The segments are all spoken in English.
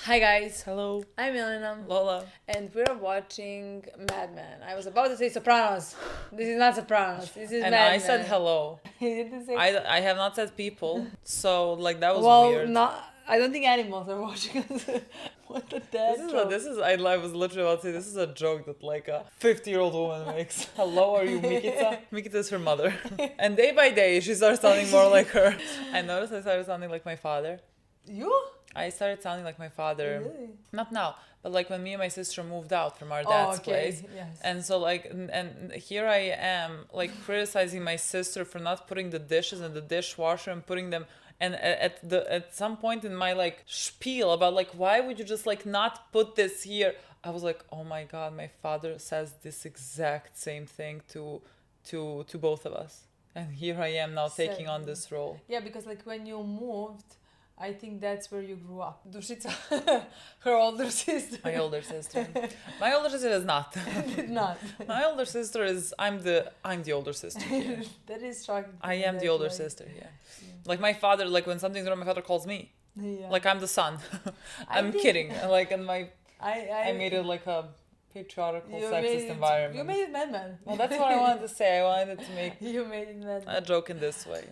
Hi guys, Hello, I'm Milena, Lola. and we're watching Mad Men. I was about to say Sopranos. This is not Sopranos. This is And Mad I Men. said hello. You didn't say. I have not said people, so like that was well, weird. I don't think animals are watching us. What a dad joke. I was literally about to say this is a joke that like a 50-year-old woman makes. Hello, are you Mikita? Mikita is her mother. And day by day she starts sounding more like her. I noticed I started sounding like my father. You? I started sounding like my father. Really? Not now, but like when me and my sister moved out from our dad's place. Yes. And so like and here I am like criticizing my sister for not putting the dishes in the dishwasher and putting them and at some point in my like spiel about like why would you just like not put this here, I was like, oh my god, my father says this exact same thing to both of us, and here I am now taking on this role. Yeah, because like when you moved, I think that's where you grew up. Dushica, her older sister. My older sister. My older sister is not. Did not. My older sister is I'm the older sister here. That is shocking. I am the older sister here. Like my father, like when something's wrong, my father calls me. Yeah. Like I'm the son. I'm kidding. Like and I made it like a patriarchal sexist environment. You made it Mad Men. Well, that's what I wanted to say. I wanted to make You made it Mad Men. a joke in this way.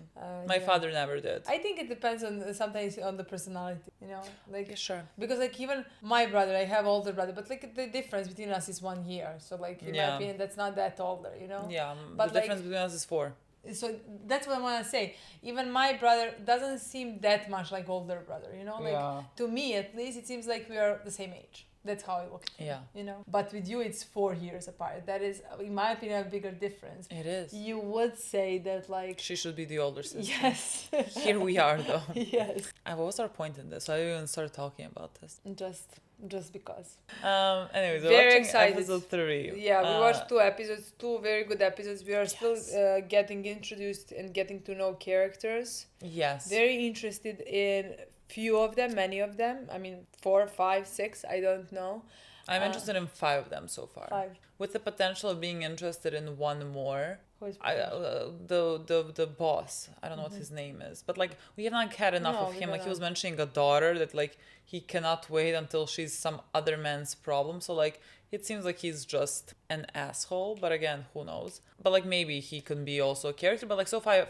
My father never did. I think it depends on sometimes on the personality, you know, like Yeah, sure. because like even my brother, I have older brother, but like the difference between us is 1 year, so like in my opinion, that's not that older, you know. Yeah, but the difference between us is 4. So that's what I want to say. Even my brother doesn't seem that much like older brother, you know. Like to me, at least, it seems like we are the same age. That's how it looks. Yeah. You know. But with you, it's 4 years apart. That is, in my opinion, a bigger difference. It is. You would say that like. She should be the older sister. Yes. Here we are, though. Yes. What was our point in this? I didn't even start talking about this. Just because. Anyways, we're very watching excited. episode 3. Yeah, we watched 2 episodes, 2 very good episodes. We are still getting introduced and getting to know characters. Yes. Very interested in few of them, many of them. I mean, 4, 5, 6, I don't know. I'm interested in 5 of them so far. 5. With the potential of being interested in one more. Who is the boss. I don't know what his name is, but like we have not had enough of him. Like he was mentioning a daughter that like he cannot wait until she's some other man's problem. So like it seems like he's just an asshole. But again, who knows? But like maybe he can be also a character. But like so far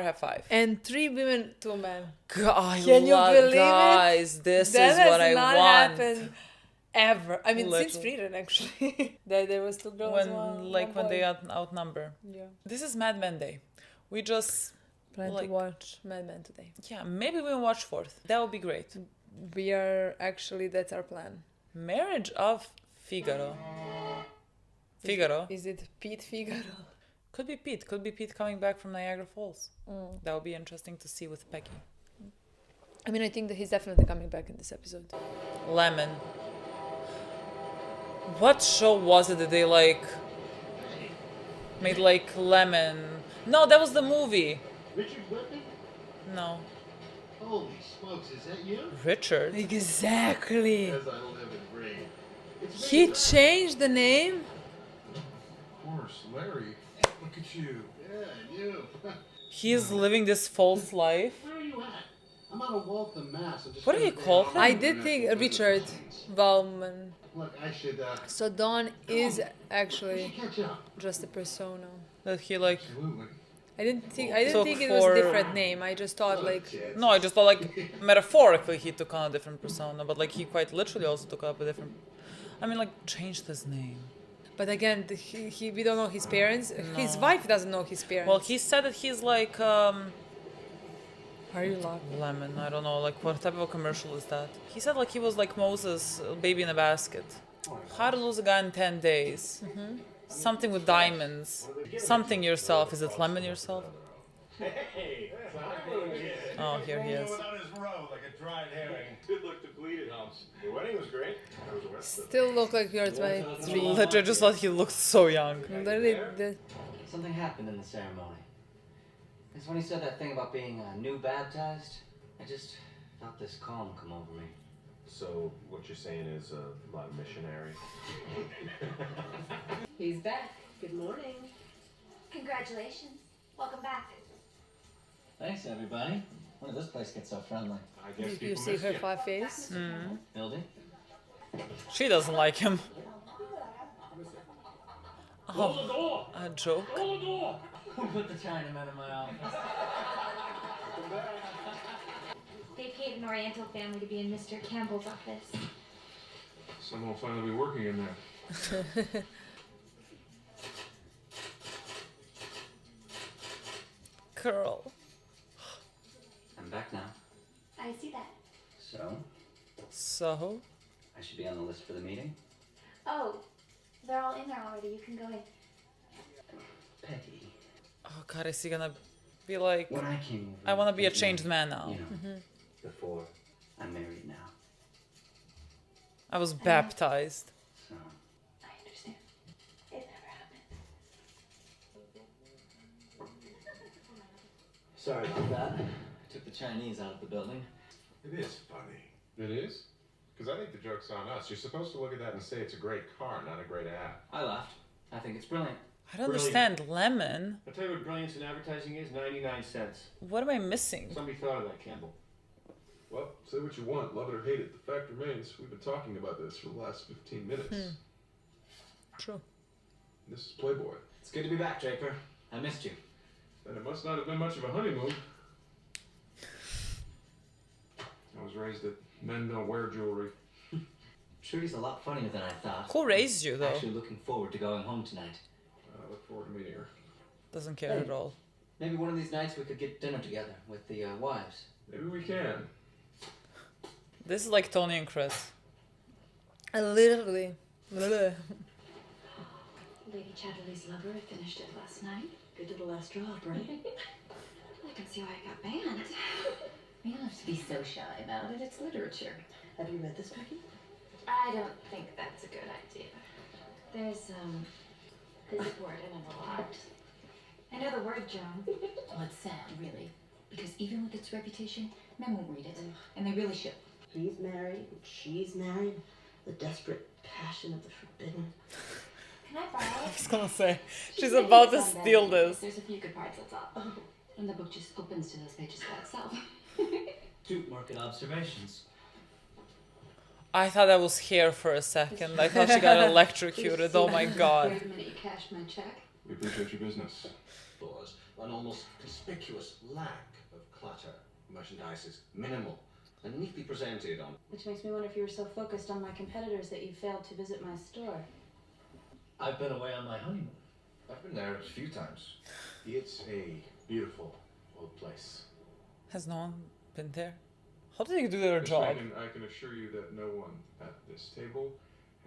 I have 5. And 3 women, 2 men. God, Can you believe guys, it? This that is what I want. That has not happened ever. I mean, Literally. since Freedom, actually. there was 2 girls. When they outnumber. Yeah. This is Mad Men Day. We just plan to watch Mad Men today. Yeah, maybe we'll watch 4th. That would be great. We are actually, that's our plan. Marriage of Figaro. Is it Pete Figaro? Could be Pete. Could be Pete coming back from Niagara Falls. That would be interesting to see with Peggy. I mean, I think that he's definitely coming back in this episode. Lemon. What show was it that they like made like Lemon? No, that was the movie. Richard Whitman? No. Holy smokes, is that you? Richard? Exactly. As I live and breathe. It's He me. changed the name? Of course, Larry. Look at you. Yeah, you. He's living this false life. Where are you at? I'm out of Waltham, Mass. What do you call him? I did think Richard Bauman. Look, I should, So Don is we actually should catch up. just a persona. That he like. Absolutely. I didn't think it was for- a different name. I just thought like No, I just thought like metaphorically he took on a different persona, but like he quite literally also took up a different. I mean, like changed his name. but again we don't know his parents. His wife doesn't know his parents. Well, he said that he's like Are you laughing? Lemon. I don't know, like what type of a commercial is that? He said like he was like Moses, baby in a basket. How to lose a guy in 10 days. Something with diamonds. Something yourself. Is it Lemon yourself? Hey, Oh, here he is. on his road like a dried herring. Did look depleted, Humps. Your wedding was great. That was a rest. Still look like you're 23. Literally just thought he looked so young. Literally, Something happened in the ceremony. It's when he said that thing about being new baptized. I just felt this calm come over me. So what you're saying is about a missionary? He's back. Good morning. Congratulations. Welcome back. Thanks, everybody. When did this place get so friendly? I guess Did you people see miss her you. face? Building? She doesn't like him. Close the door! A joke. Close the door! Who put the Chinaman in my office? They paid an Oriental family to be in Mr. Campbell's office. Someone will finally be working in there. Girl. I'm back now. I see that. So? I should be on the list for the meeting. Oh, they're all in there already. You can go in. Peggy. Oh god, is he gonna be like, When I came over, I wanna be a was changed married, man now. You know, before I'm married now. I was baptized. So, I understand. It never happened. sorry about that. I took the Chinese out of the building. It is funny. It is? Because I think the joke's on us. You're supposed to look at that and say it's a great car, not a great ad. I laughed. I think it's brilliant. I don't understand. Lemon? I'll tell you what brilliance in advertising is, 99 cents. What am I missing? Somebody thought of that, Campbell. Well, say what you want, love it or hate it. The fact remains, we've been talking about this for the last 15 minutes. True. This is Playboy. It's good to be back, Draper. I missed you. And it must not have been much of a honeymoon. I was raised that men don't wear jewelry. Trudy's a lot funnier than I thought. Who raised you though? Actually looking forward to going home tonight. I look forward to meeting her. Doesn't care at all. Maybe one of these nights we could get dinner together with the wives. Maybe we can. This is like Tony and Chris. Literally. Lady Chatterley's lover finished it last night. Good to the last drop, right? I can see why it got banned. You don't have to be so shy about it. It's literature. Have you read this, Becky? I don't think that's a good idea. There's this word in it a lot. I know the word, Joan. Well, it's sad, really. Because even with its reputation, men won't read it. And they really should. He's married, and she's married. The desperate passion of the forbidden. Can I borrow I it? was gonna say, she's about to It's on steal bed. this. There's a few good parts, that's all. And the book just opens to those pages by itself. Two market observations. I thought that was hair for a second. I thought she got electrocuted. Oh my god. Wait a minute, you cashed my check. We appreciate your business. Stores, an almost conspicuous lack of clutter. Merchandise is minimal and neatly presented on. Which makes me wonder if you were so focused on my competitors that you failed to visit my store. I've been away on my honeymoon. I've been there a few times. It's a beautiful old place. Has no one been there? How did they do their Miss job? Menken, I can assure you that no one at this table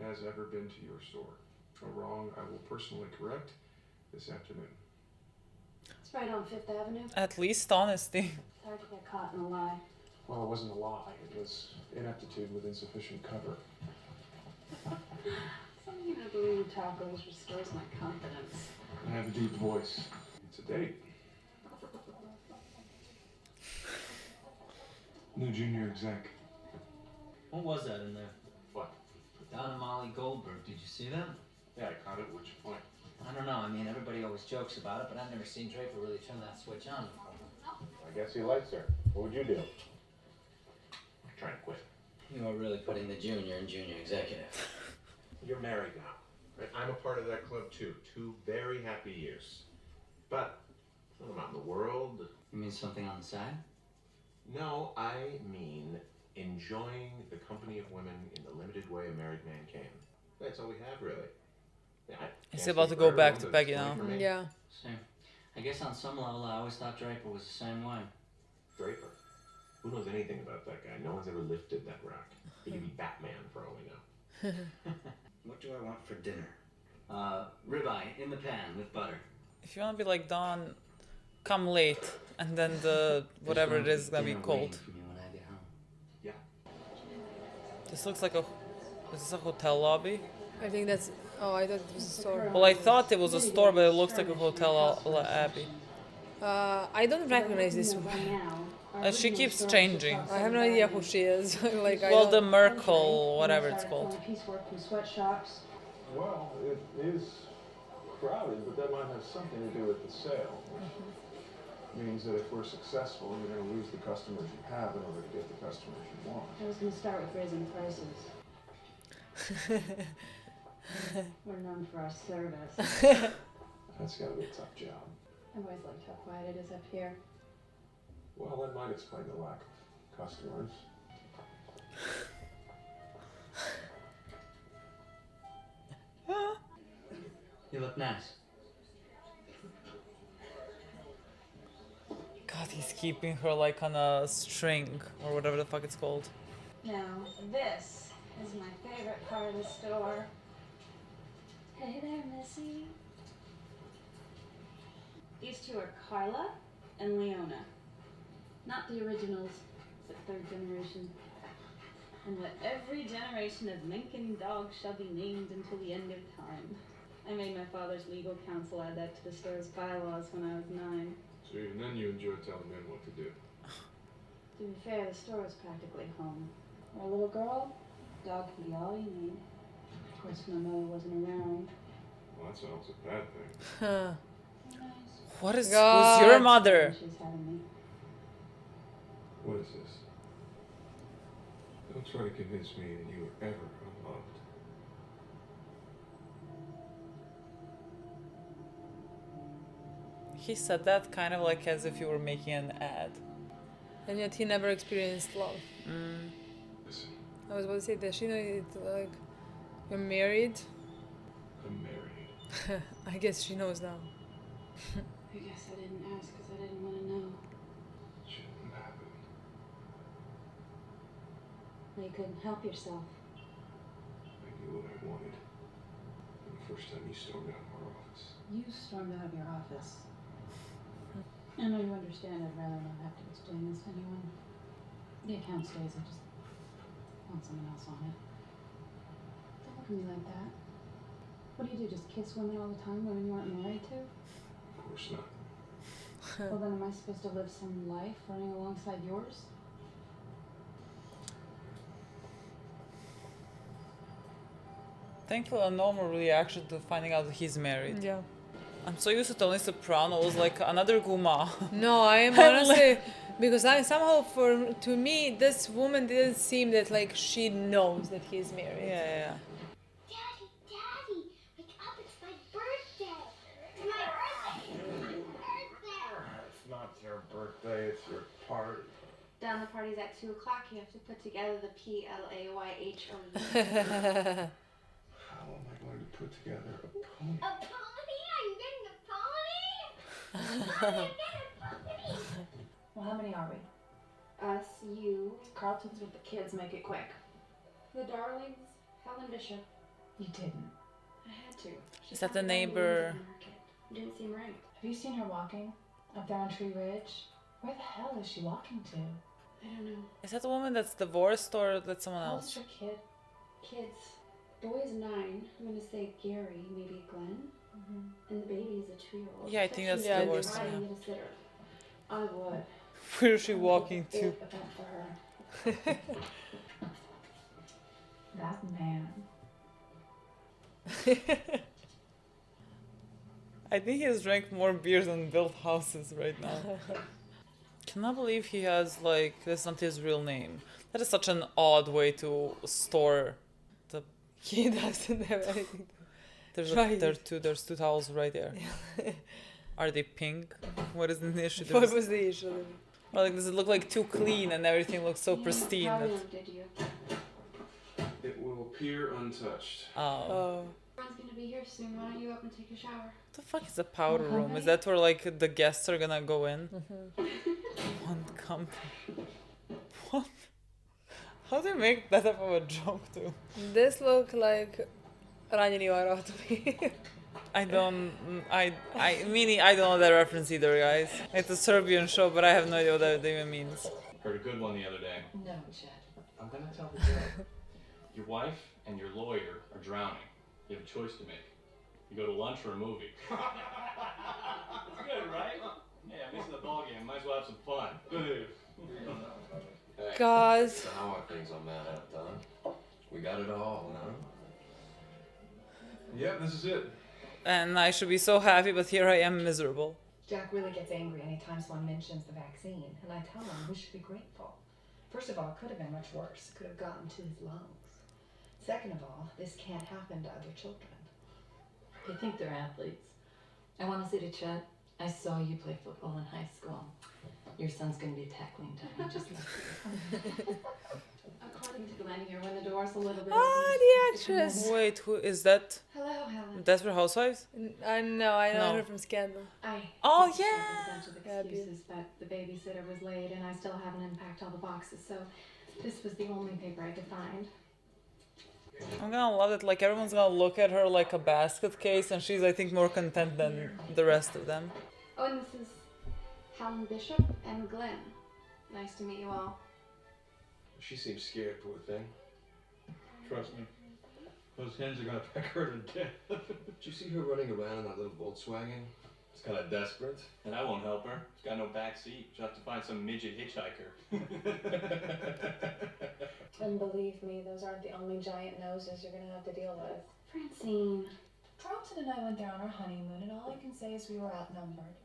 has ever been to your store. A wrong I will personally correct this afternoon. It's right on Fifth Avenue. At least honesty. It's hard to get caught in a lie. Well, it wasn't a lie. It was ineptitude with insufficient cover. Something about the lean tacos restores my confidence. I have a deep voice. It's a date. New junior exec. What was that in there? What? Donna Molly Goldberg. Did you see that? Yeah, I caught it. What'd you point? I don't know. I mean, everybody always jokes about it, but I've never seen Draper really turn that switch on before. I guess he likes her. What would you do? Trying to quit. You are really putting the junior in junior executive. You're married now. Right? I'm a part of that club too. 2 very happy years. But I'm not in the world. You mean something on the side? No, I mean enjoying the company of women in the limited way a married man can. That's all we have, really. Yeah, Is he about to go back to Peggy now? Yeah. Same. I guess on some level, I always thought Draper was the same way. Draper. Who knows anything about that guy? No one's ever lifted that rock. He could be Batman for all we know. What do I want for dinner? Ribeye in the pan with butter. If you want to be like Don, come late, and then the whatever it is gonna be Dinner cold. waiting for me when I get home. Yeah. This looks like a. Is this a hotel lobby? I think that's. Oh, I thought it was a store. Well, I thought it was a store, but it looks like a hotel Abbey. I don't recognize this one. She keeps changing. I have no idea who she is. Like, I Well, don't- the Merkel, whatever it's called. Piecework from sweatshops. Well, it is crowded, but that might have something to do with the sale. means that if we're successful, you're going to lose the customers you have in order to get the customers you want. I was going to start with raising prices. We're known for our service. That's got to be a tough job. I've always liked how quiet it is up here. Well, that might explain the lack of customers. You look nice. God, he's keeping her like on a string or whatever the fuck it's called. Now, this is my favorite part of the store. Hey there, Missy. These two are Carla and Leona. Not the originals, but third generation. And what every generation of Menken dogs shall be named until the end of time. I made my father's legal counsel add that to the store's bylaws when I was 9. So even then you enjoy telling men what to do. To be fair, the store was practically home. For a little girl, dog can be all you need. Of course, my mother wasn't around. Well, that's always a bad thing. Huh. What is God. who's your mother? She's having me. What is this? Don't try to convince me that you were ever unloved. He said that kind of like as if you were making an ad. And yet he never experienced love. Listen, I was about to say, does she know it, like, you're married? I'm married. I guess she knows now. I guess I didn't ask because I didn't want to know. It shouldn't happen. Well, you couldn't help yourself. I knew what I wanted. And the first time you stormed out of our office. You stormed out of your office. I know you understand. I'd rather not have to explain this to anyone. The account stays. I just want someone else on it. Don't look at me like that. What do? Just kiss women all the time, women you aren't married to? Of course not. Well, then am I supposed to live some life running alongside yours? Thankfully, a normal reaction to finding out that he's married. Yeah. I'm so used to Tony Soprano was like another Guma. No, I am honestly, because I somehow, to me, this woman didn't seem that like she knows that he's married. Yeah. Daddy, wake up, it's my birthday. It's my birthday. It's not your birthday, it's your party. Down the party's at 2 o'clock. You have to put together the PLAYHOE. How am I going to put together a pony? A pony? I'm getting a pony? Well, how many are we? Us, you. Carlton's with the kids. Make it quick. The darlings, Helen Bishop. You didn't. I had to. Is that the neighbor? It didn't seem right. Have you seen her walking up there on Tree Ridge? Where the hell is she walking to? I don't know. Is that the woman that's divorced or that's someone How old is else? her kid? Kids. Boy's 9. I'm gonna say Gary, maybe Glenn. And the baby is a 2-year-old. Yeah, I think that's Yeah, divorced. Why Yeah. need a sitter? I would. Where is she walking to? Big event for her. That man. I think he has drank more beers than built houses right now. Cannot believe he has like that's not his real name. That is such an odd way to store the. He doesn't have anything. There's two towels right there. Are they pink? What is the issue? What was the issue? Or like does it look like too clean and everything looks so pristine? How That, long did you? It will appear untouched. Oh. Everyone's gonna be here soon. Why don't you up and take a shower? what the fuck is a powder room? Is that where like the guests are gonna go in? One company. What? How do you make that up of a joke too? This look like ranjeni vara to me. I don't know that reference either, guys. It's a Serbian show, but I have no idea what that even means. Heard a good one the other day. No, Chad. I'm gonna tell the joke. Your wife and your lawyer are drowning. You have a choice to make. You go to lunch or a movie. It's good, right? Yeah, I'm missing the ball game. Might as well have some fun. Hey, God. so how are things on that out, Don? We got it all, no? Yep, this is it. And I should be so happy, but here I am miserable. Jack really gets angry anytime someone mentions the vaccine, and I tell him we should be grateful. First of all, it could have been much worse. It could have gotten to his lungs. Second of all, this can't happen to other children. They think they're athletes. I want to say to Chet, I saw you play football in high school. Your son's going to be a tackling giant, just like you. According to Glenn here, when the door's a little bit the actress. Wait, who is that? Hello, Helen. Desperate Housewives? I know, I know her from Scandal. Oh, A bunch of excuses, but the babysitter was late and I still haven't unpacked all the boxes, so this was the only paper I could find. I'm gonna love it. Like, everyone's gonna look at her like a basket case, and she's, I think, more content than the rest of them. Oh, and this is Helen Bishop and Glenn. Nice to meet you all. She seems scared, poor thing. Trust me, those hens are gonna peck her to death. Did you see her running around in that little Volkswagen? It's kind of desperate. And I won't help her. She's got no back seat. She'll have to find some midget hitchhiker. And believe me, those aren't the only giant noses you're gonna have to deal with. Francine. Carlton and I went there on our honeymoon, and all I can say is we were outnumbered.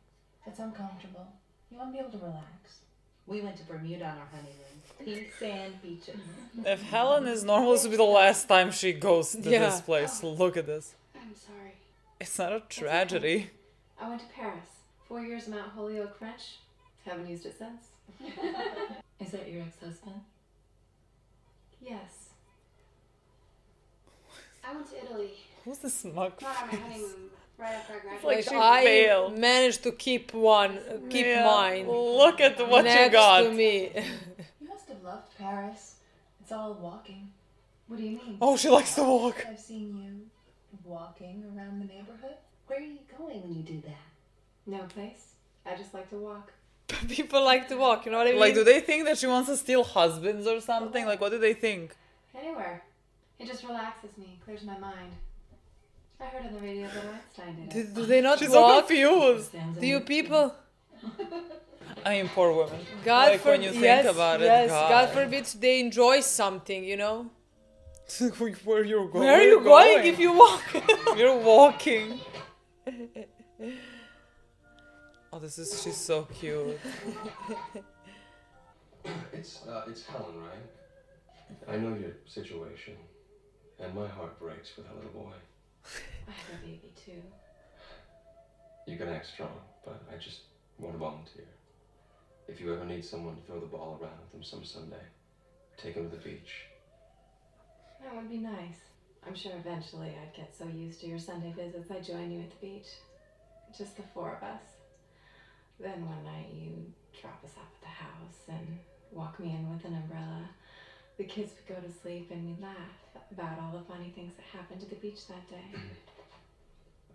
It's uncomfortable. You want to be able to relax. We went to Bermuda on our honeymoon. Pink sand beaches. If Helen is normal, this will be the last time she goes to this place. Look at this. I'm sorry. It's not a tragedy. I went to Paris. 4 years Mount Holyoke French. Haven't used it since. Is that your ex-husband? Yes. I went to Italy. Who's this smug? Not on my honeymoon. Right after I graduated. Like she I failed. managed to keep mine. Look at what next you got. to me. You must have loved Paris. It's all walking. What do you mean? Oh, she likes to walk. I've seen you walking around the neighborhood. Where are you going when you do that? No place. I just like to walk. People like to walk, you know what I mean? Like, do they think that she wants to steal husbands or something? Like, what do they think? Anywhere. It just relaxes me, clears my mind. I heard on the radio that Einstein did it. Do they not She's so walk? confused. Do you people? I mean, poor women. God like, when you think about it, yes, God forbid they enjoy something, you know? Where you're going? Where are you going if you walk? You're walking. Oh, she's so cute. It's Helen, right? I know your situation, and my heart breaks for that little boy. I have a baby too. You can act strong, but I just want to volunteer. If you ever need someone to throw the ball around with them some Sunday, take them to the beach. That would be nice. I'm sure eventually I'd get so used to your Sunday visits I'd join you at the beach. Just the four of us. Then one night you drop us off at the house and walk me in with an umbrella. The kids would go to sleep and we'd laugh about all the funny things that happened at the beach that day.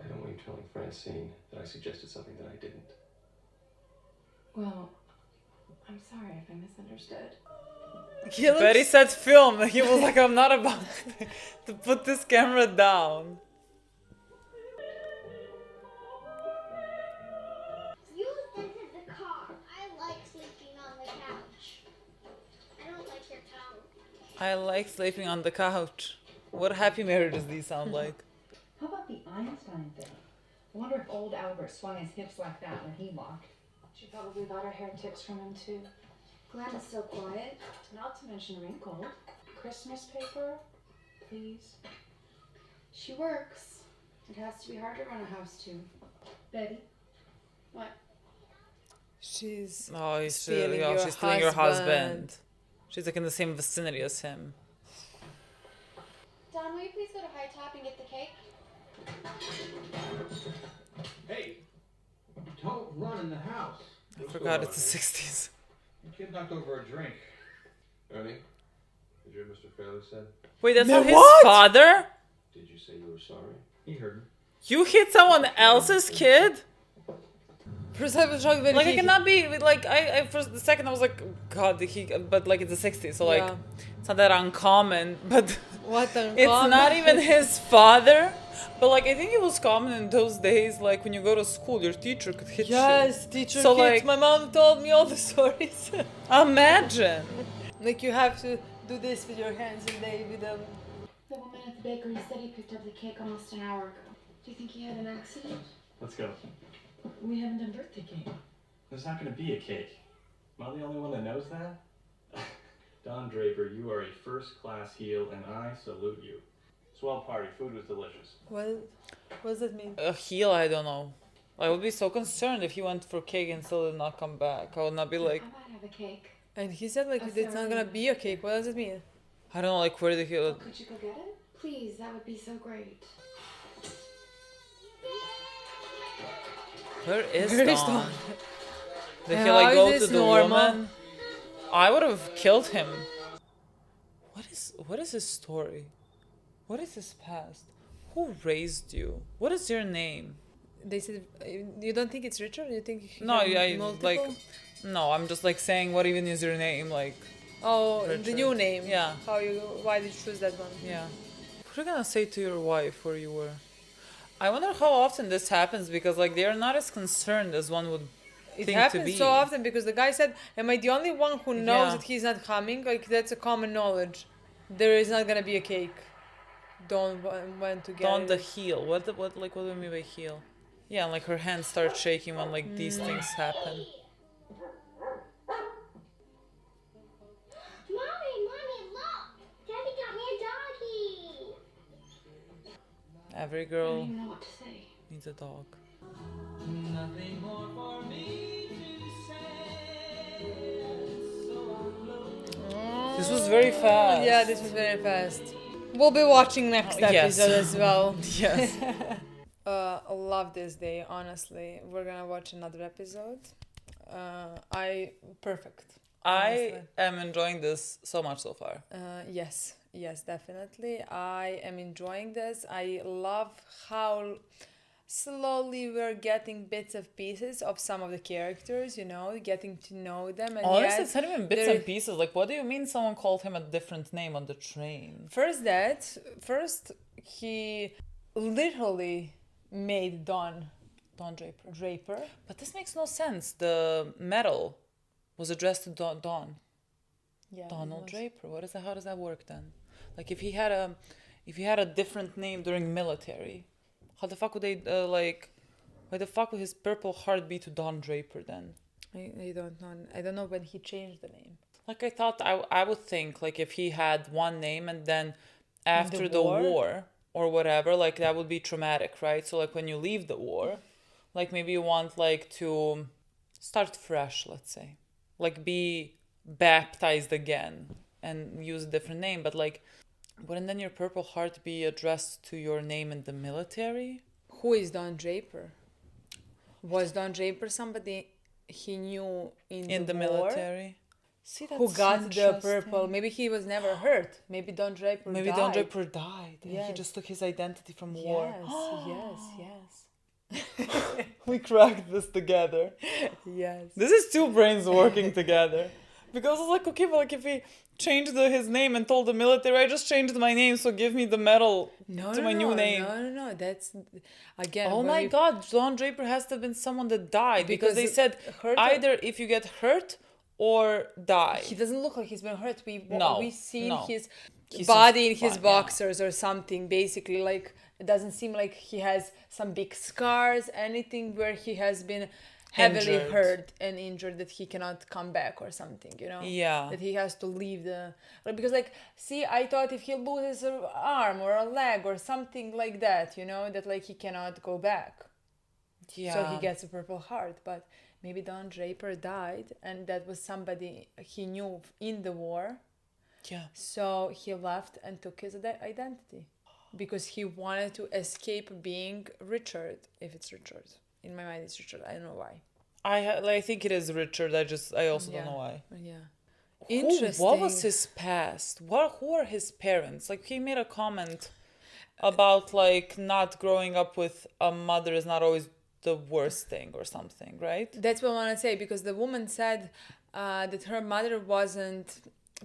I don't want you telling Francine that I suggested something that I didn't. Well, I'm sorry if I misunderstood. Betty said film. He was like, I'm not about to put this camera down. You entered the car. I like sleeping on the couch. I don't like your towel. I like sleeping on the couch. What happy marriages these sound like? How about the Einstein thing? I wonder if old Albert swung his hips like that when he walked. She probably got her hair tips from him too. Glenn is so quiet. Not to mention wrinkled. Christmas paper, please. She works. It has to be hard to run a house too. Betty. What? She's stealing your husband. She's like in the same vicinity as him. Don, will you please go to High Top and get the cake? Hey, don't run in the house. I forgot it's the 60s. The kid knocked over a drink. Ernie, did you hear Mr. Fairley said? Wait, that's not his what? father? Did you say you were sorry? He heard me. You hit someone else's kid? First I was shocked that Like, it cannot be, like, I for the second I was like, God, but like it's the 60s, so like, Yeah. it's not that uncommon, but What it's not even his father. But like, I think it was common in those days, like when you go to school, your teacher could hit you. Yes, teacher So, hits. like- My mom told me all the stories. Imagine. Like you have to do this with your hands and they with them. The woman at the bakery said he picked up the cake almost an hour ago. Do you think he had an accident? Let's go. We haven't done birthday cake. There's not going to be a cake. Am I the only one that knows that? Don Draper, you are a first-class heel, and I salute you. Swell party. Food was delicious. What does that mean? A heel, I don't know. I would be so concerned if he went for cake and still did not come back. I would not be like... I might have a cake. And he said like it's not gonna be a cake. What does it mean? I don't know, like where did he... Oh, could you go get it? Please, that would be so great. Where is Where is Don? Don? Did And he like how go is to this the normal? woman? I would have killed him. What is his story? What is his past? Who raised you? What is your name? They said you don't think it's Richard? You think he No, had I multiple? like... No, I'm just like saying what even is your name, like... Oh, Richard. the new name. Yeah. Why did you choose that one? Yeah. What are you gonna say to your wife where you were? I wonder how often this happens because like they are not as concerned as one would It think to happens be. so often because the guy said, am I the only one who knows Yeah. that he's not coming? Like that's a common knowledge. There is not gonna be a cake. Don't want to get Don it. the heel. What do we mean by heel? Yeah, like her hands start shaking when like these things happen. Mommy, look! Daddy got me a doggy! Every I don't girl even know what to say. needs a dog. Nothing more for me to say. This was very fast. Yeah, this was very fast. We'll be watching next yes. episode as well. Yes. Love this day, honestly. We're gonna watch another episode. Perfect. I am enjoying this so much so far. Yes, definitely. I am enjoying this. I love how slowly we're getting bits of pieces of some of the characters, getting to know them. And Honestly, it's not even bits and pieces. Like, what do you mean someone called him a different name on the train? First, he literally made Don Draper. But this makes no sense. The medal was addressed to Don. Yeah, Donald Draper. How does that work then? Like if he had a different name during military, how the fuck would they why the fuck would his Purple Heart be to Don Draper then? I don't know. I don't know when he changed the name. Like I thought I would think like if he had one name and then after the war or whatever, like that would be traumatic, right? So like when you leave the war, like maybe you want like to start fresh, let's say. Like be baptized again and use a different name, but like wouldn't then your Purple Heart be addressed to your name in the military? Who is Don Draper? Was Don Draper somebody he knew in the war? Military? See, that's who got the interesting. purple? Maybe he was never hurt. Maybe Don Draper died. Don Draper died. Yes. He just took his identity from war. Yes. We cracked this together. Yes. This is two brains working together. Because it's like, okay, but like if he changed his name and told the military, I just changed my name, so give me the medal to my new name. No. That's, again... Oh my God, Don Draper has to have been someone that died. Because they said either if you get hurt or die. He doesn't look like he's been hurt. We've seen his body in his boxers or something, basically. Like, it doesn't seem like he has some big scars, anything where he has been heavily hurt and injured that he cannot come back or something, Yeah. That he has to leave because like, see, I thought if he loses an arm or a leg or something like that, that like he cannot go back. Yeah. So he gets a Purple Heart, but maybe Don Draper died and that was somebody he knew in the war. Yeah. So he left and took his identity because he wanted to escape being Richard, if it's Richard. In my mind, it's Richard. I don't know why. I think it is Richard. I also don't know why. Yeah. Interesting. What was his past? Who are his parents? Like he made a comment about like not growing up with a mother is not always the worst thing or something, right? That's what I want to say because the woman said that her mother wasn't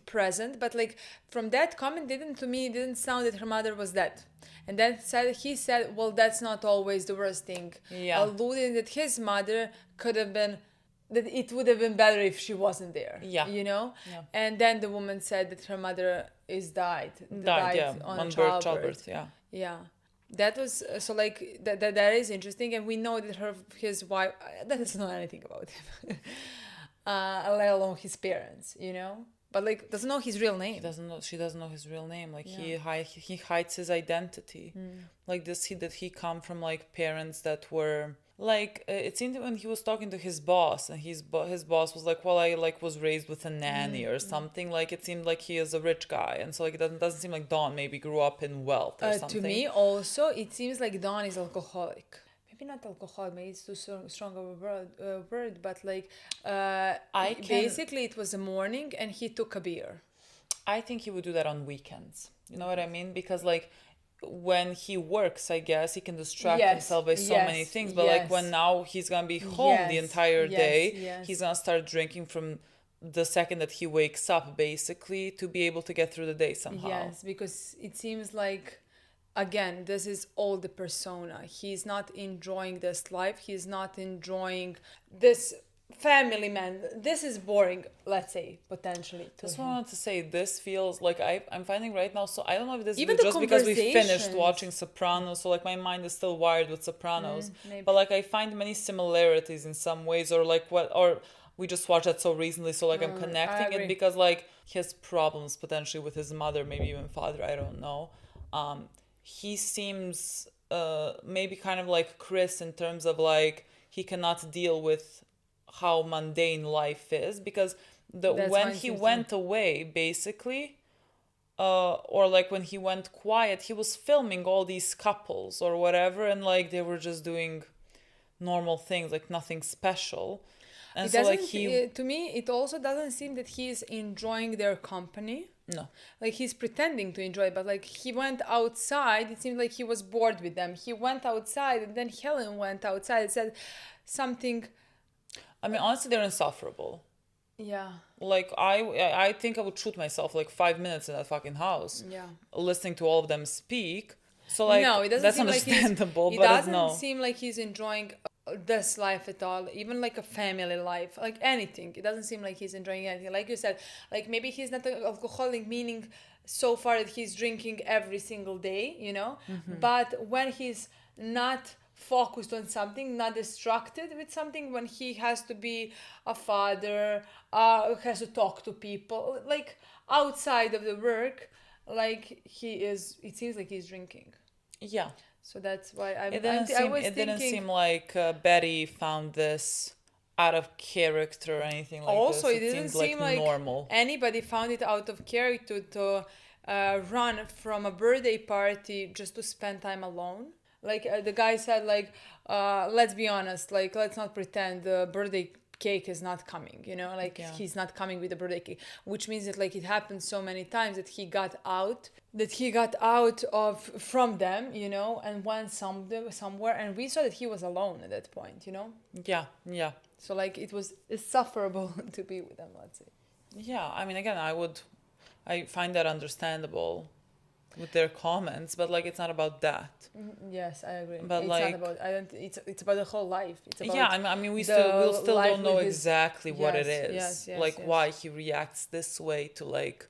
present, but like from that comment didn't sound that her mother was dead. And then he said, well, that's not always the worst thing. Yeah. Alluding that his mother could have been, that it would have been better if she wasn't there. Yeah. Yeah. And then the woman said that her mother died on childbirth. Yeah. Yeah. That was so like that is interesting, and we know that his wife doesn't know anything about him, let alone his parents, you know. But like doesn't know his real name. She doesn't know his real name. Like he hides his identity. Like that he come from like parents that were like it seemed when he was talking to his boss, and his boss was like, well, I like was raised with a nanny or something. Like it seemed like he is a rich guy, and so like it doesn't seem like Don maybe grew up in wealth or something. To me also it seems like Don is alcoholic. Maybe not alcoholic, maybe it's too strong of a word, but like basically it was a morning and he took a beer. I think he would do that on weekends. You know what I mean? Because like when he works, I guess he can distract himself by so many things. But like when now he's gonna be home the entire day, he's gonna start drinking from the second that he wakes up, basically, to be able to get through the day somehow. Yes, because it seems like, again, this is all the persona. He's not enjoying this life. He's not enjoying this family man. This is boring, let's say, potentially. That's what I wanted to say. This feels like I'm finding right now. So I don't know if this is just because we finished watching Sopranos. So like my mind is still wired with Sopranos. But like I find many similarities in some ways, or like or we just watched that so recently. So like I'm connecting it because like he has problems potentially with his mother, maybe even father. I don't know. He seems maybe kind of like Chris in terms of like he cannot deal with how mundane life is, because when he went away, basically, or like when he went quiet, he was filming all these couples or whatever, and like they were just doing normal things, like nothing special. And so like to me, it also doesn't seem that he is enjoying their company. No. Like he's pretending to enjoy it, but like he went outside, it seemed like he was bored with them. He went outside, and then Helen went outside and said something. I mean, honestly, they're insufferable. Yeah. Like I think I would shoot myself like 5 minutes in that fucking house. Yeah. Listening to all of them speak. So like no, it doesn't that's seem understandable. Like but it doesn't seem like he's enjoying this life at all, even like a family life, like anything. It doesn't seem like he's enjoying anything. Like you said, like maybe he's not an alcoholic, meaning so far that he's drinking every single day, you know. But when he's not focused on something, not distracted with something, when he has to be a father, has to talk to people, like outside of the work, like it seems like he's drinking. Yeah. So that's why it didn't seem like Betty found this out of character or anything like also, this. It didn't seem like normal. Anybody found it out of character to run from a birthday party just to spend time alone. Like the guy said, like, let's be honest, like, let's not pretend the birthday cake is not coming, you know, like he's not coming with the birthday cake, which means that like it happened so many times that he got out from them, you know, and went somewhere, and we saw that he was alone at that point, you know. Yeah. So like it was insufferable to be with them, let's say. Yeah, I mean, again, I find that understandable with their comments, but like it's not about that. Yes, I agree. But it's like, not about. It's about the whole life. It's about I mean, we'll still don't know exactly what it is. Why he reacts this way to like,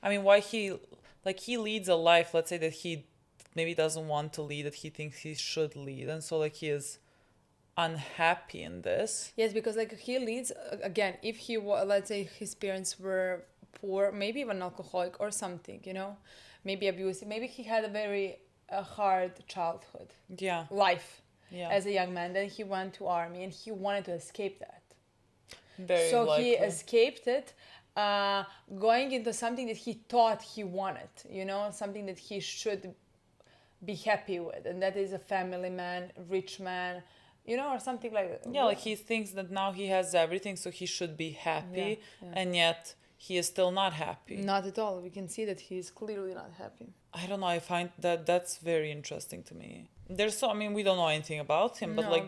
I mean, why he leads a life, let's say, that he maybe doesn't want to lead, that he thinks he should lead, and so like he is unhappy in this. Yes, because like he leads again. If he let's say his parents were poor, maybe even alcoholic or something, you know. Maybe abusive. Maybe he had a very hard childhood. Yeah. Life. Yeah. As a young man. Then he went to army and he wanted to escape that. Very so likely. He escaped it, going into something that he thought he wanted. You know, something that he should be happy with, and that is a family man, rich man. You know, or something like that. Yeah, like he thinks that now he has everything, so he should be happy, and yet he is still not happy. Not at all. We can see that he is clearly not happy. I don't know. I find that's very interesting to me. We don't know anything about him, but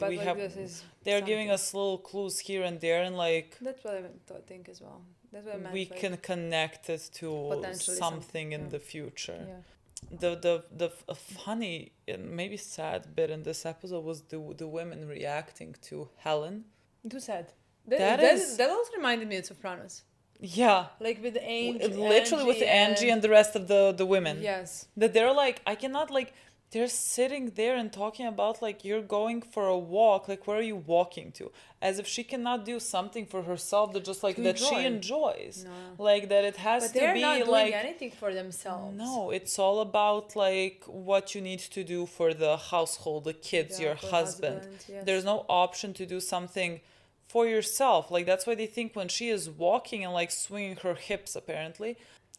they're giving us little clues here and there, and like that's what I think as well. That's what I meant. We can connect it to something in the future. Yeah. The funny and maybe sad bit in this episode was the women reacting to Helen. Too sad. That also reminded me of Sopranos. Yeah. Like with Angie. Literally with Angie and the rest of the women. Yes. That they're like, I cannot like, they're sitting there and talking about like, you're going for a walk, like where are you walking to, as if she cannot do something for herself that just like that she enjoys. Like that it has but to they're be not doing like anything for themselves. no, it's all about like what you need to do for the household, the kids, your husband. Yes. There's no option to do something for yourself. Like that's why they think when she is walking and like swinging her hips, apparently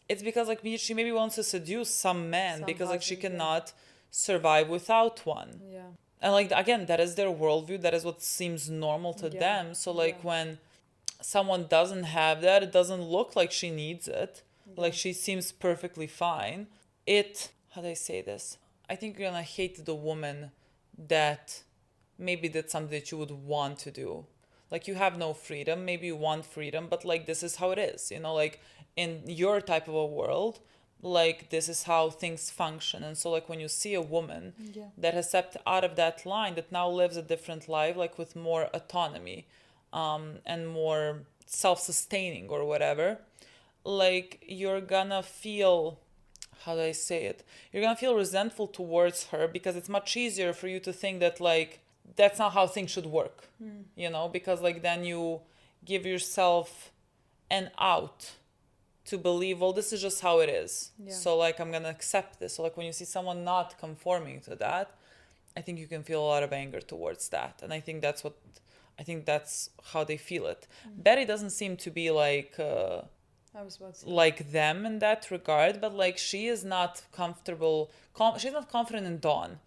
it's because like she maybe wants to seduce some man because like she cannot survive without one. Yeah. And like again, that is their worldview, that is what seems normal to them. So like when someone doesn't have that, it doesn't look like she needs it. Like she seems perfectly fine. How do I say this? I think you're gonna hate the woman that maybe did something that you would want to do. Like you have no freedom, maybe you want freedom, but like this is how it is, you know, like in your type of a world, like this is how things function. And so like when you see a woman that has stepped out of that line, that now lives a different life, like with more autonomy and more self-sustaining or whatever, like you're gonna feel, how do I say it, you're gonna feel resentful towards her because it's much easier for you to think that like that's not how things should work, you know, because like then you give yourself an out to believe, well, this is just how it is. So like I'm gonna accept this. So like when you see someone not conforming to that, I think you can feel a lot of anger towards that. And I think that's how they feel it. Betty doesn't seem to be like like them in that regard, but like she is not comfortable, she's not confident in Dawn.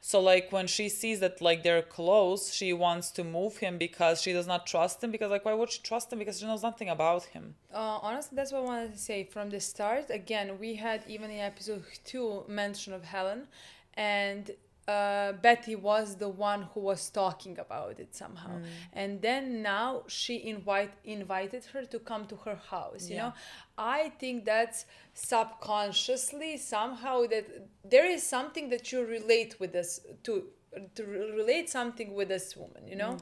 So like when she sees that like they're close, she wants to move him because she does not trust him, because like why would she trust him, because she knows nothing about him. Honestly, that's what I wanted to say from the start. Again, we had even in episode 2 mention of Helen, and Betty was the one who was talking about it somehow. And then now she invited her to come to her house, you know. I think that's subconsciously somehow that there is something that you relate with this to relate something with this woman, you know.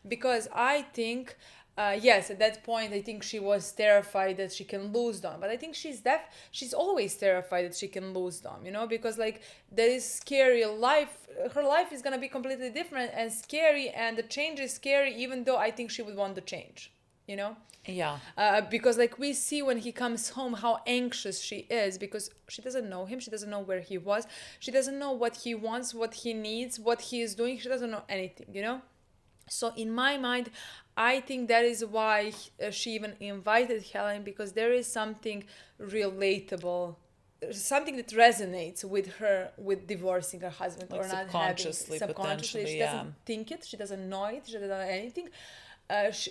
Because I think yes, at that point I think she was terrified that she can lose Dom, but I think she's always terrified that she can lose Dom, you know, because like that is scary life. Her life is gonna be completely different and scary, and the change is scary, even though I think she would want the change, you know. Because like we see when he comes home how anxious she is, because she doesn't know him, she doesn't know where he was, she doesn't know what he wants, what he needs, what he is doing, she doesn't know anything, you know. So in my mind, I think that is why she even invited Helen, because there is something relatable, something that resonates with her, with divorcing her husband, like or not having subconsciously. She doesn't think it, she doesn't know it, she doesn't know anything.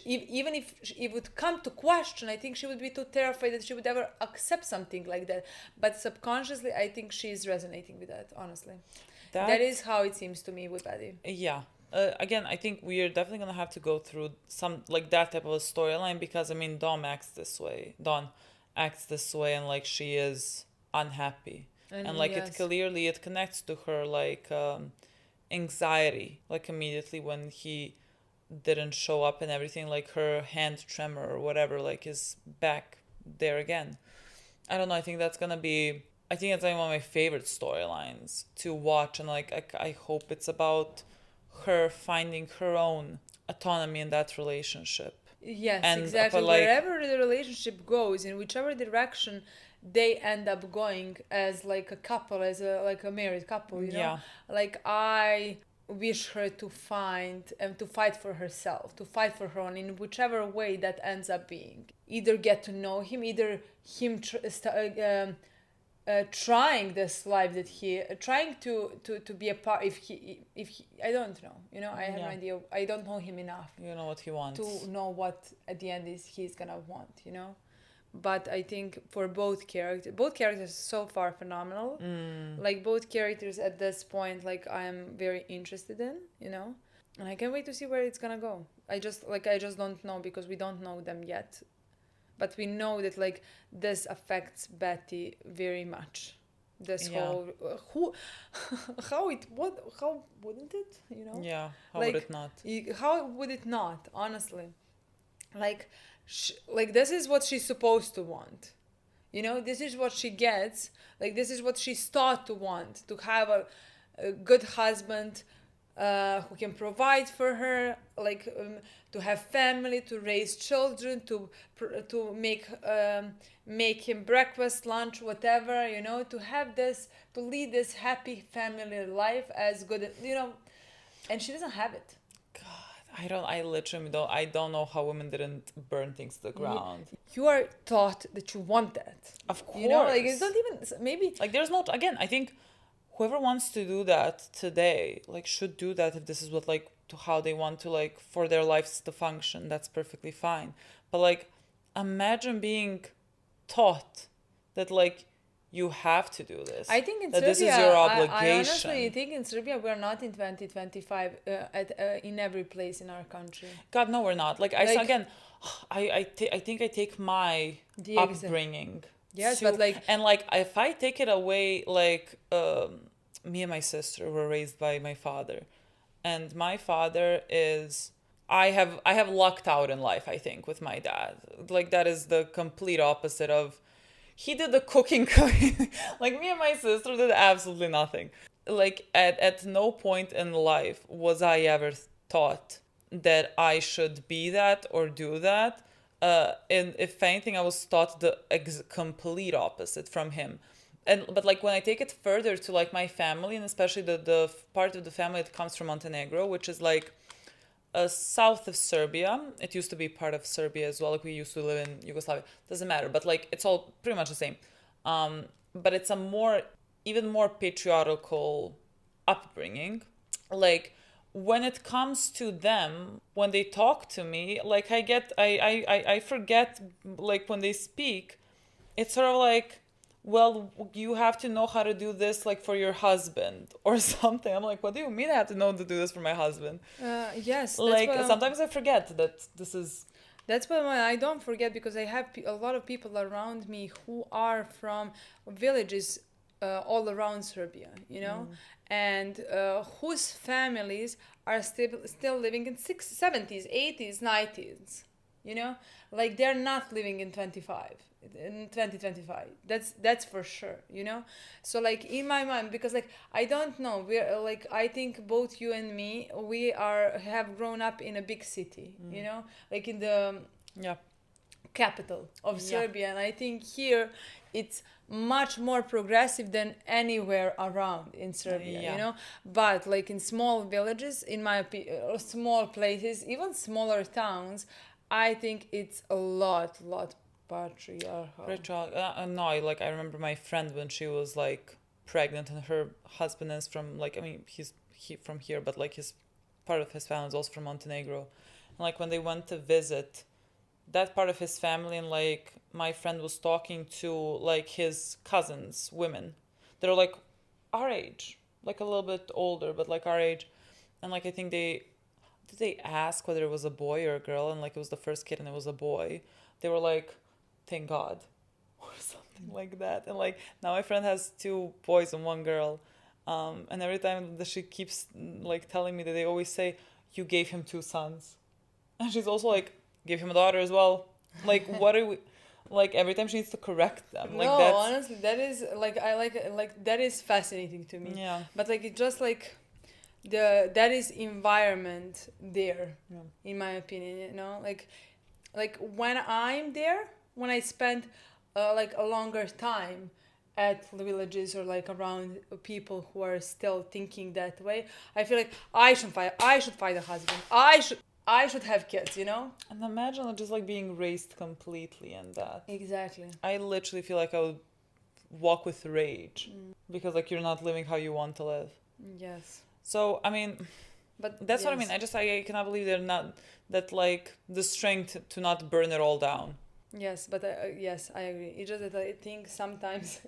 Even if it would come to question, I think she would be too terrified that she would ever accept something like that. But subconsciously, I think she's resonating with that, honestly. That is how it seems to me with Betty. Again, I think we are definitely going to have to go through some, like, that type of a storyline, because, I mean, Dawn acts this way, and, like, she is unhappy. And like, it clearly, it connects to her, like, anxiety, like, immediately when he didn't show up and everything, like, her hand tremor or whatever, like, is back there again. I don't know, I think that's going to be, I think it's like one of my favorite storylines to watch, and, like, I hope it's about her finding her own autonomy in that relationship. Yes, and, exactly. Like, wherever the relationship goes, in whichever direction they end up going as like a couple, as a married couple, you know? Like, I wish her to find and to fight for herself, to fight for her own, in whichever way that ends up being. Either get to know him, either him trying this life that he trying to be a part, if he I don't know, you know, I have no idea, I don't know him enough, you know, what he wants, to know what at the end is he's gonna want, you know. But I think for both characters so far phenomenal. Like, both characters at this point, like, I am very interested in, you know, and I can't wait to see where it's gonna go. I just don't know, because we don't know them yet. But we know that, like, this affects Betty very much. This whole how wouldn't it? You know? Yeah. How would it not? How would it not? Honestly, like, this is what she's supposed to want. You know, this is what she gets. Like, this is what she's taught to want, to have a good husband who can provide for her, like to have family, to raise children, to make him breakfast, lunch, whatever, you know, to have this, to lead this happy family life as good, you know, and she doesn't have it. I literally don't know how women didn't burn things to the ground. You are taught that you want that. Of course. You know, like it's not even, maybe. Like there's not, again, I think whoever wants to do that today, like should do that if this is what, like, to how they want to, like, for their lives to function. That's perfectly fine. But like, imagine being taught that, like, you have to do this. I think in that Serbia, this is your obligation. I honestly think in Serbia we're not in 2025 in every place in our country. God, no, we're not. Like, I think I take my upbringing. Yes, but like, and like if I take it away, like me and my sister were raised by my father, and my father is. I have lucked out in life, I think, with my dad. Like that is the complete opposite of. He did the cooking. Like me and my sister did absolutely nothing. Like at no point in life was I ever taught that I should be that or do that. And if anything, I was taught the complete opposite from him. But like when I take it further to like my family, and especially the part of the family that comes from Montenegro, which is like south of Serbia. It used to be part of Serbia as well. Like we used to live in Yugoslavia. Doesn't matter, but like it's all pretty much the same. But it's a even more patriarchal upbringing. Like when it comes to them, when they talk to me, like I forget, like when they speak, it's sort of like, well, you have to know how to do this, like for your husband or something. I'm like, what do you mean I have to know to do this for my husband? Yes. Like sometimes I forget that this is. That's what I don't forget, because I have a lot of people around me who are from villages all around Serbia, you know, and whose families are still living in 70s, 80s, 90s, you know, like they're not living in 2025. That's for sure, you know. So like in my mind, because like I don't know, we're like, I think both you and me, we have grown up in a big city, you know, like in the capital of Serbia, and I think here it's much more progressive than anywhere around in Serbia, you know. But like in small villages, in my opinion, small places, even smaller towns, I think it's a lot patriarchal. No, I remember my friend when she was like pregnant, and her husband is from, like, I mean, he's from here, but like his part of his family is also from Montenegro. And like when they went to visit that part of his family, and like my friend was talking to like his cousins, women, they're like our age, like a little bit older, but like our age. And like I think they ask whether it was a boy or a girl, and like it was the first kid and it was a boy. They were like, thank God, or something like that. And like now my friend has 2 boys and 1 girl, and every time that she keeps like telling me that they always say, you gave him 2 sons, and she's also like, gave him a daughter as well. Like what are we, like every time she needs to correct them. Like no, honestly, that is like, I like that is fascinating to me. Yeah. But like it just like that is environment there, in my opinion, you know, like when I'm there, when I spend like a longer time at villages or like around people who are still thinking that way, I feel like I should find a husband. I should have kids, you know? And imagine just like being raised completely in that. Exactly. I literally feel like I would walk with rage because like you're not living how you want to live. Yes. So, I mean, but that's what I mean. I cannot believe they're not, that like the strength to not burn it all down. Yes, but yes, I agree. It's just that I think sometimes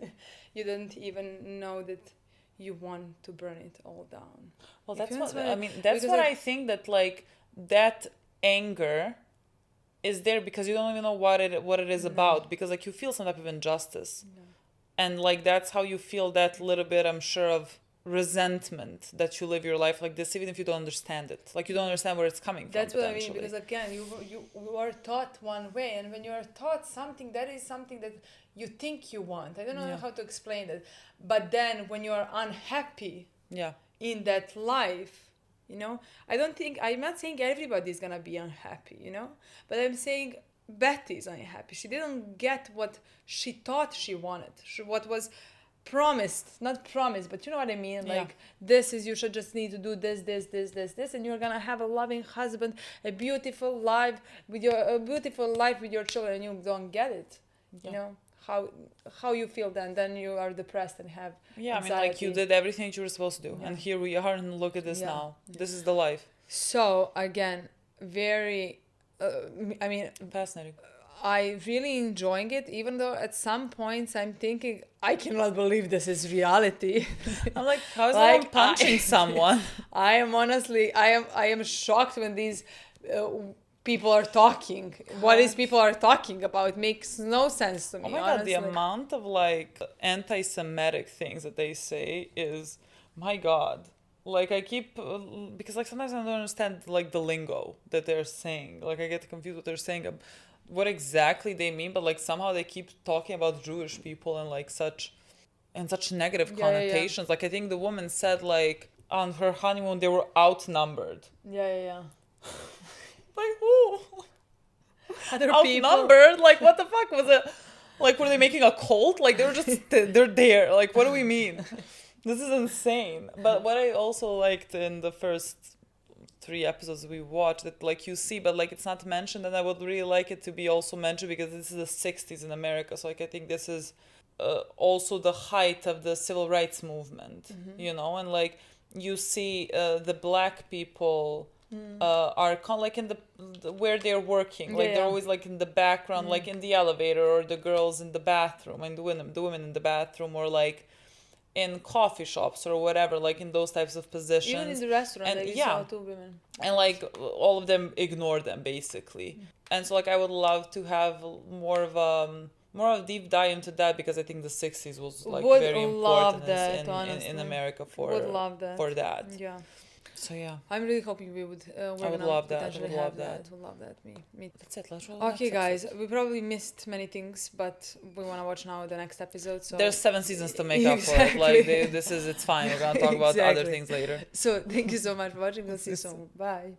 you don't even know that you want to burn it all down. Well, that's what I mean. That's what I think, that like that anger is there because you don't even know what it is about, because like you feel some type of injustice, and like that's how you feel that little bit, I'm sure, of resentment that you live your life like this, even if you don't understand it. Like you don't understand where it's coming from. That's what I mean, because again, you are taught one way, and when you are taught something, that is something that you think you want. I don't know how to explain it, but then when you are unhappy in that life, you know. I'm not saying everybody's gonna be unhappy, you know, but I'm saying Betty's unhappy. She didn't get what she thought she wanted, what was not promised, but you know what I mean. Like, this is, you should just need to do this, and you're gonna have a loving husband, a beautiful life with your children, and you don't get it. You know how you feel then you are depressed and have anxiety. I mean, like, you did everything you were supposed to do, and here we are, and look at this now. This is the life. So again, very fascinating. I really enjoying it, even though at some points I'm thinking, I cannot believe this is reality. I'm like, how is like, punching someone? I am shocked when these people are talking. What is people are talking about? It makes no sense to me. Oh my God, the amount of like anti-Semitic things that they say is, my God. Like, I keep, because like sometimes I don't understand like the lingo that they're saying. Like, I get confused what they're saying, what exactly they mean, but like somehow they keep talking about Jewish people and like such negative connotations. Like, I think the woman said like on her honeymoon they were outnumbered. Like, who? Other outnumbered? People? Like, what the fuck was it? Like, were they making a cult? Like, they were just they're there. Like, what do we mean? This is insane. But what I also liked in the first 3 episodes we watched, that like you see, but like it's not mentioned, and I would really like it to be also mentioned because this is the 60s in America. So like I think this is also the height of the civil rights movement, you know, and like you see the black people are like in the where they're working, like they're always like in the background, like in the elevator, or the girls in the bathroom, and the women in the bathroom, or like in coffee shops or whatever, like in those types of positions. Even in the restaurant, and saw 2 women. And like all of them ignore them basically. And so like I would love to have more of a deep dive into that, because I think the 60s was like very important in America for that. Yeah. So yeah, I'm really hoping we would. I would love that. Would love that. Me. That's it. Let's roll. Okay, guys, we probably missed many things, but we want to watch now the next episode. So there's 7 seasons to make up for it. Like it's fine. We're gonna talk about other things later. So thank you so much for watching. We'll see you soon. Bye.